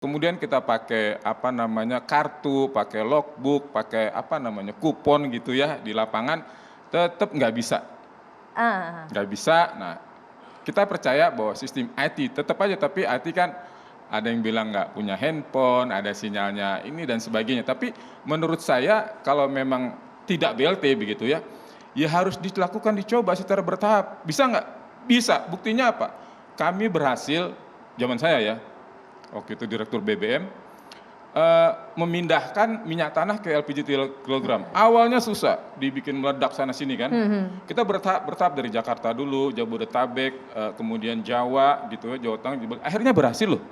Kemudian kita pakai kartu, pakai logbook, pakai kupon gitu ya di lapangan, tetap nggak bisa. Nggak bisa. Nah, kita percaya bahwa sistem IT tetap aja, tapi IT kan ada yang bilang nggak punya handphone, ada sinyalnya ini dan sebagainya. Tapi menurut saya kalau memang tidak BLT begitu ya, ya harus dilakukan, dicoba secara bertahap. Bisa nggak? Bisa. Buktinya apa? Kami berhasil, zaman saya ya, waktu itu Direktur BBM, memindahkan minyak tanah ke LPG 3 kilogram. Awalnya susah, dibikin meledak sana sini kan. Kita bertahap dari Jakarta dulu, Jabodetabek, kemudian Jawa gitu ya, Jawa Tengah. Akhirnya berhasil loh.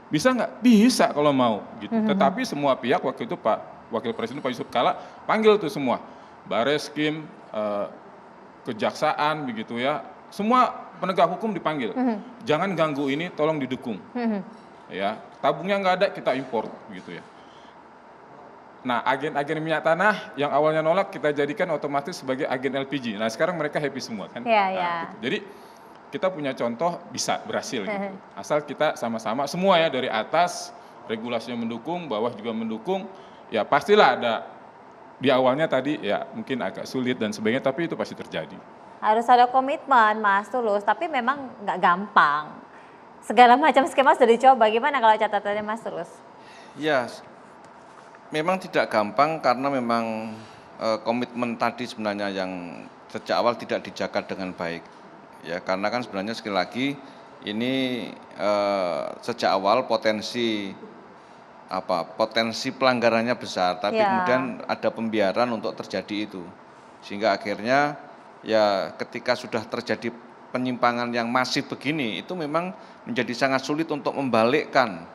Bisa nggak? Bisa kalau mau gitu. Tetapi semua pihak waktu itu Pak Wakil Presiden Pak Yusuf Kalla panggil tuh semua, Bareskrim, Kejaksaan begitu ya, semua penegak hukum dipanggil. Jangan ganggu ini, tolong didukung. Ya, tabungnya nggak ada, kita impor gitu ya. Nah, agen-agen minyak tanah yang awalnya nolak kita jadikan otomatis sebagai agen LPG. Nah, sekarang mereka happy semua kan. Gitu. Jadi kita punya contoh bisa berhasil gitu. Asal kita sama-sama semua ya, dari atas regulasinya mendukung, bawah juga mendukung, ya pastilah ada di awalnya tadi ya mungkin agak sulit dan sebagainya, tapi itu pasti terjadi. Harus ada komitmen Mas Tulus, tapi memang nggak gampang. Segala macam skema sudah dicoba, gimana kalau catatannya Mas Tulus? Ya, memang tidak gampang karena memang komitmen tadi sebenarnya yang sejak awal tidak dijaga dengan baik. Ya, karena kan sebenarnya sekali lagi ini sejak awal potensi pelanggarannya besar, tapi kemudian ada pembiaran untuk terjadi itu. Sehingga akhirnya ya ketika sudah terjadi penyimpangan yang masif begini, itu memang menjadi sangat sulit untuk membalikkan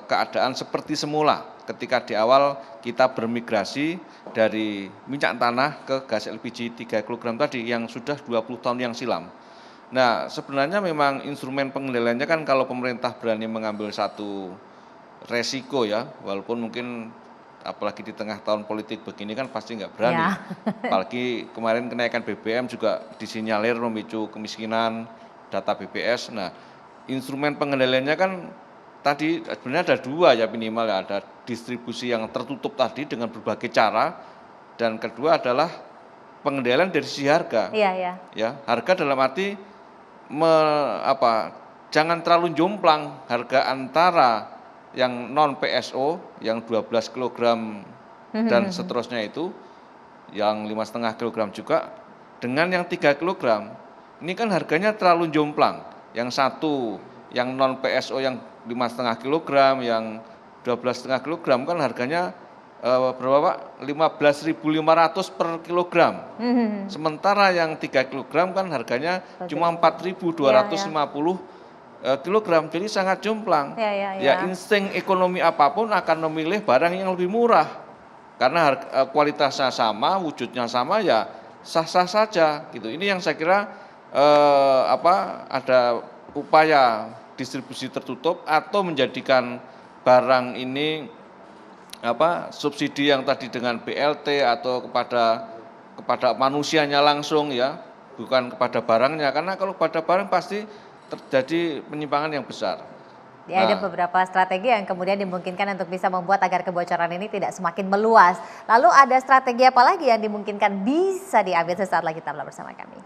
keadaan seperti semula ketika di awal kita bermigrasi dari minyak tanah ke gas LPG 3 kg tadi yang sudah 20 tahun yang silam. Nah, sebenarnya memang instrumen pengendaliannya kan kalau pemerintah berani mengambil satu resiko ya, walaupun mungkin apalagi di tengah tahun politik begini kan pasti nggak berani. Apalagi kemarin kenaikan BBM juga disinyalir memicu kemiskinan, data BPS. Nah, instrumen pengendaliannya kan tadi sebenarnya ada dua ya minimal ya, ada distribusi yang tertutup tadi dengan berbagai cara, dan kedua adalah pengendalian dari sisi harga. Ya, harga dalam arti jangan terlalu jomplang harga antara yang non PSO yang 12 kg dan seterusnya itu, yang 5,5 kg juga dengan yang 3 kg. Ini kan harganya terlalu jomplang. Yang satu yang non PSO yang 5,5 kg, yang 12,5 kg kan harganya berapa Pak? 15.500 per kilogram. Sementara yang 3 kg kan harganya cuma 4.250 kilogram, jadi sangat jomplang. Ya, insting ekonomi apapun akan memilih barang yang lebih murah. Karena kualitasnya sama, wujudnya sama, ya sah-sah saja gitu. Ini yang saya kira ada upaya distribusi tertutup atau menjadikan barang ini subsidi yang tadi dengan BLT atau kepada manusianya langsung ya, bukan kepada barangnya. Karena kalau kepada barang pasti terjadi penyimpangan yang besar. Ya, ada beberapa strategi yang kemudian dimungkinkan untuk bisa membuat agar kebocoran ini tidak semakin meluas. Lalu ada strategi apa lagi yang dimungkinkan bisa diambil sesaat lagi, tetaplah bersama kami.